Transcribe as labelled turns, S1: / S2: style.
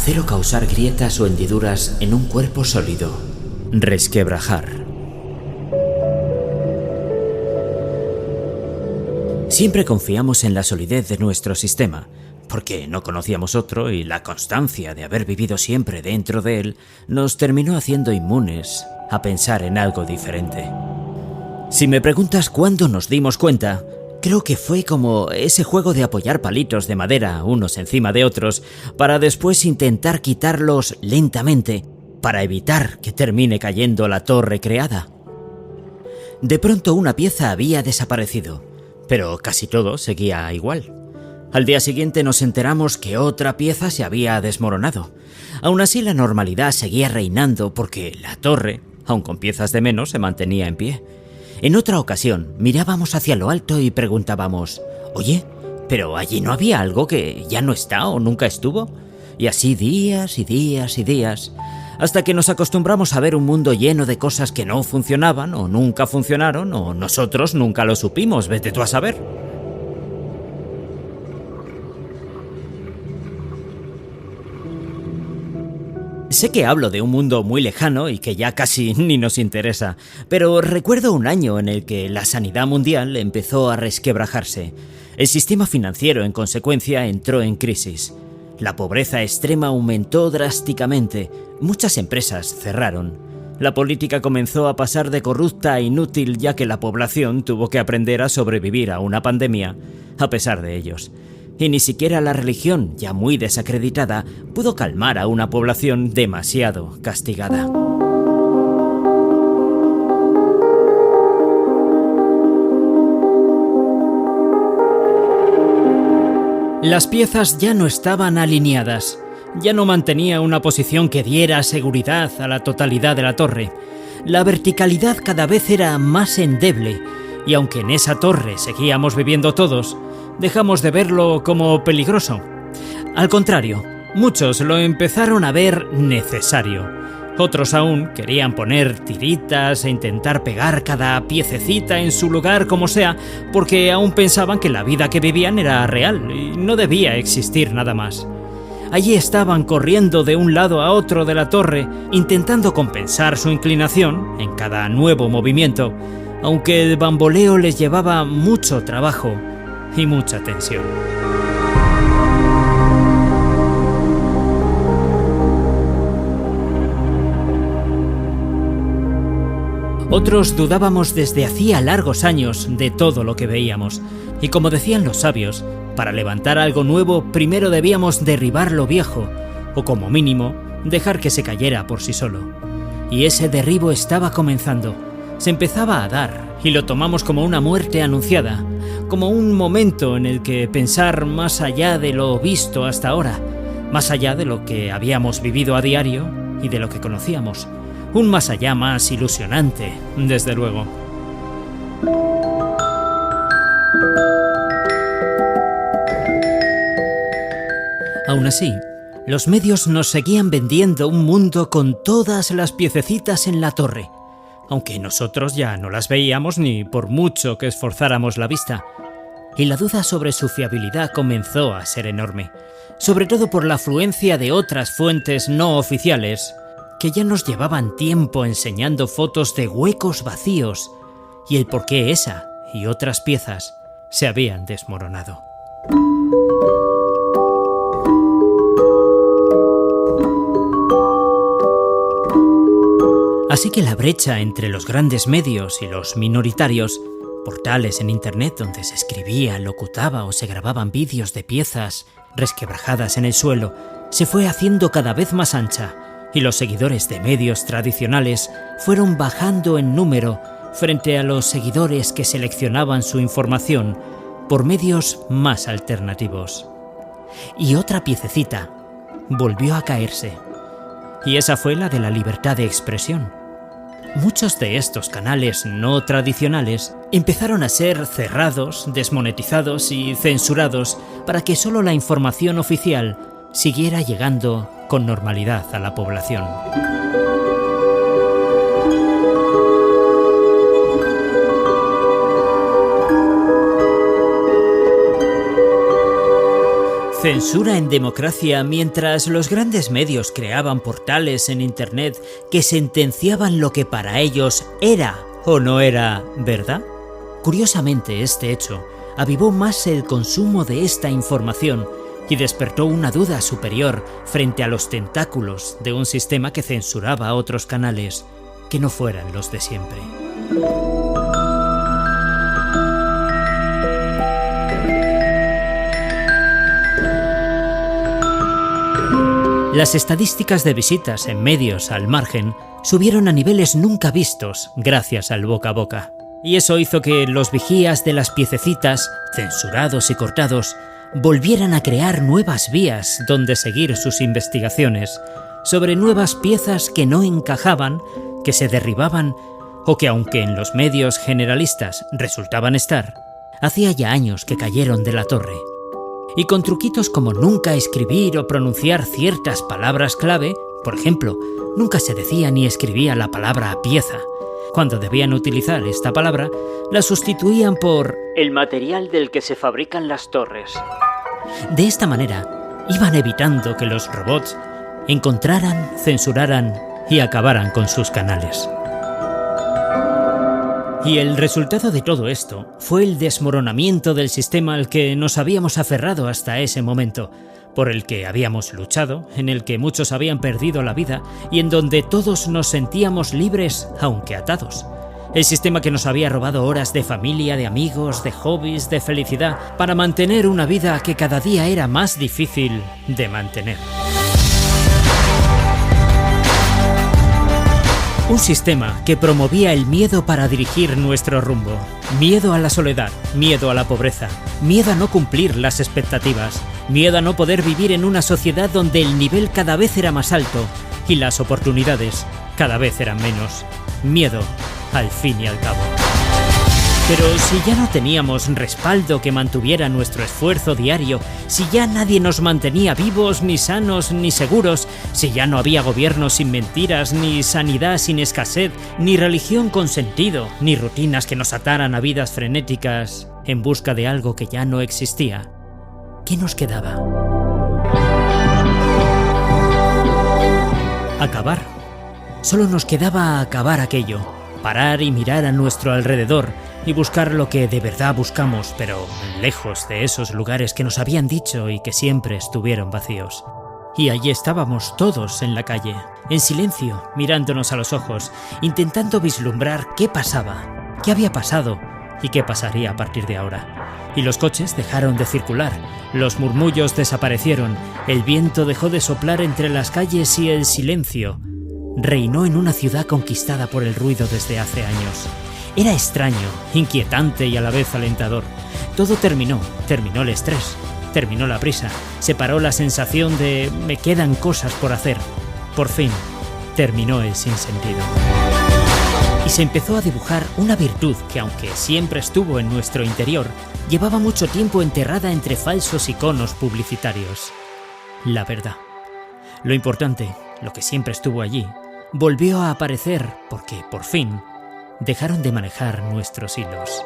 S1: Hacer o causar grietas o hendiduras en un cuerpo sólido. Resquebrajar. Siempre confiamos en la solidez de nuestro sistema, porque no conocíamos otro y la constancia de haber vivido siempre dentro de él nos terminó haciendo inmunes a pensar en algo diferente. Si me preguntas cuándo nos dimos cuenta, creo que fue como ese juego de apoyar palitos de madera unos encima de otros para después intentar quitarlos lentamente para evitar que termine cayendo la torre creada. De pronto una pieza había desaparecido, pero casi todo seguía igual. Al día siguiente nos enteramos que otra pieza se había desmoronado. Aún así la normalidad seguía reinando porque la torre, aun con piezas de menos, se mantenía en pie. En otra ocasión mirábamos hacia lo alto y preguntábamos: «Oye, ¿pero allí no había algo que ya no está o nunca estuvo?». Y así días y días y días, hasta que nos acostumbramos a ver un mundo lleno de cosas que no funcionaban o nunca funcionaron o nosotros nunca lo supimos, vete tú a saber. Sé que hablo de un mundo muy lejano y que ya casi ni nos interesa, pero recuerdo un año en el que la sanidad mundial empezó a resquebrajarse. El sistema financiero, en consecuencia, entró en crisis. La pobreza extrema aumentó drásticamente. Muchas empresas cerraron. La política comenzó a pasar de corrupta a inútil, ya que la población tuvo que aprender a sobrevivir a una pandemia, a pesar de ellos. Y ni siquiera la religión, ya muy desacreditada, pudo calmar a una población demasiado castigada. Las piezas ya no estaban alineadas. Ya no mantenía una posición que diera seguridad a la totalidad de la torre. La verticalidad cada vez era más endeble, y aunque en esa torre seguíamos viviendo todos, dejamos de verlo como peligroso. Al contrario, muchos lo empezaron a ver necesario. Otros aún querían poner tiritas e intentar pegar cada piececita en su lugar como sea, porque aún pensaban que la vida que vivían era real y no debía existir nada más. Allí estaban corriendo de un lado a otro de la torre, intentando compensar su inclinación en cada nuevo movimiento, aunque el bamboleo les llevaba mucho trabajo y mucha tensión. Otros dudábamos desde hacía largos años de todo lo que veíamos, y como decían los sabios, para levantar algo nuevo primero debíamos derribar lo viejo, o como mínimo, dejar que se cayera por sí solo. Y ese derribo estaba comenzando, se empezaba a dar, y lo tomamos como una muerte anunciada, como un momento en el que pensar más allá de lo visto hasta ahora, más allá de lo que habíamos vivido a diario y de lo que conocíamos. Un más allá más ilusionante, desde luego. Aún así, los medios nos seguían vendiendo un mundo con todas las piececitas en la torre, aunque nosotros ya no las veíamos ni por mucho que esforzáramos la vista. Y la duda sobre su fiabilidad comenzó a ser enorme, sobre todo por la afluencia de otras fuentes no oficiales que ya nos llevaban tiempo enseñando fotos de huecos vacíos y el por qué esa y otras piezas se habían desmoronado. Así que la brecha entre los grandes medios y los minoritarios, portales en internet donde se escribía, locutaba o se grababan vídeos de piezas resquebrajadas en el suelo, se fue haciendo cada vez más ancha, y los seguidores de medios tradicionales fueron bajando en número frente a los seguidores que seleccionaban su información por medios más alternativos. Y otra piececita volvió a caerse, y esa fue la de la libertad de expresión. Muchos de estos canales no tradicionales empezaron a ser cerrados, desmonetizados y censurados para que solo la información oficial siguiera llegando con normalidad a la población. Censura en democracia mientras los grandes medios creaban portales en Internet que sentenciaban lo que para ellos era o no era verdad. Curiosamente, este hecho avivó más el consumo de esta información y despertó una duda superior frente a los tentáculos de un sistema que censuraba a otros canales que no fueran los de siempre. Las estadísticas de visitas en medios al margen subieron a niveles nunca vistos gracias al boca a boca. Y eso hizo que los vigías de las piececitas, censurados y cortados, volvieran a crear nuevas vías donde seguir sus investigaciones sobre nuevas piezas que no encajaban, que se derribaban o que, aunque en los medios generalistas resultaban estar, hacía ya años que cayeron de la torre. Y con truquitos como nunca escribir o pronunciar ciertas palabras clave, por ejemplo, nunca se decía ni escribía la palabra pieza. Cuando debían utilizar esta palabra, la sustituían por el material del que se fabrican las torres. De esta manera, iban evitando que los robots encontraran, censuraran y acabaran con sus canales. Y el resultado de todo esto fue el desmoronamiento del sistema al que nos habíamos aferrado hasta ese momento, por el que habíamos luchado, en el que muchos habían perdido la vida y en donde todos nos sentíamos libres, aunque atados. El sistema que nos había robado horas de familia, de amigos, de hobbies, de felicidad, para mantener una vida que cada día era más difícil de mantener. Un sistema que promovía el miedo para dirigir nuestro rumbo. Miedo a la soledad, miedo a la pobreza, miedo a no cumplir las expectativas, miedo a no poder vivir en una sociedad donde el nivel cada vez era más alto y las oportunidades cada vez eran menos. Miedo, al fin y al cabo. Pero si ya no teníamos respaldo que mantuviera nuestro esfuerzo diario, si ya nadie nos mantenía vivos, ni sanos, ni seguros, si ya no había gobierno sin mentiras, ni sanidad sin escasez, ni religión con sentido, ni rutinas que nos ataran a vidas frenéticas en busca de algo que ya no existía, ¿qué nos quedaba? Acabar. Solo nos quedaba acabar aquello, parar y mirar a nuestro alrededor, y buscar lo que de verdad buscamos, pero lejos de esos lugares que nos habían dicho y que siempre estuvieron vacíos. Y allí estábamos todos en la calle, en silencio, mirándonos a los ojos, intentando vislumbrar qué pasaba, qué había pasado y qué pasaría a partir de ahora. Y los coches dejaron de circular, los murmullos desaparecieron, el viento dejó de soplar entre las calles y el silencio reinó en una ciudad conquistada por el ruido desde hace años. Era extraño, inquietante y a la vez alentador. Todo terminó el estrés, terminó la prisa, se paró la sensación de me quedan cosas por hacer. Por fin, terminó el sinsentido. Y se empezó a dibujar una virtud que, aunque siempre estuvo en nuestro interior, llevaba mucho tiempo enterrada entre falsos iconos publicitarios. La verdad. Lo importante, lo que siempre estuvo allí, volvió a aparecer porque, por fin, dejaron de manejar nuestros hilos.